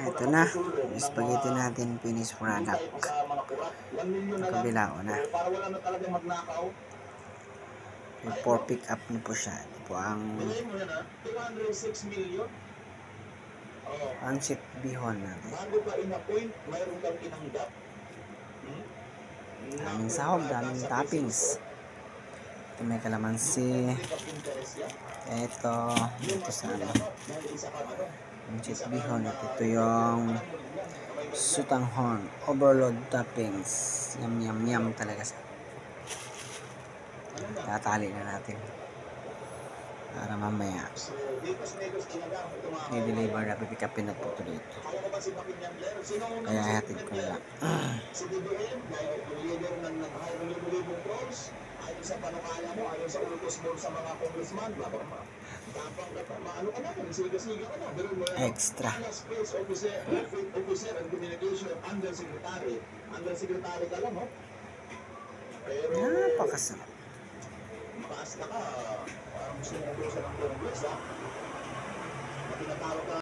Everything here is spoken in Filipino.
Ito na, spaghetti natin, finished product. Sa kabila ko na. For pick up na po siya. Ito po ang pancit bihon natin. Daming sahog, daming toppings. Ito may kalamansi. Ito sa ano, pancit bihon. At ito yung sutanghon, overload toppings. Yum yum yum talaga sa. Tatali na natin para mamaya i-deliver na, pipick upin na po ito dito, kaya hatid ko lang. Extra napakasarap. Paas na ka, parang gusto mo sa ng Congress, ha?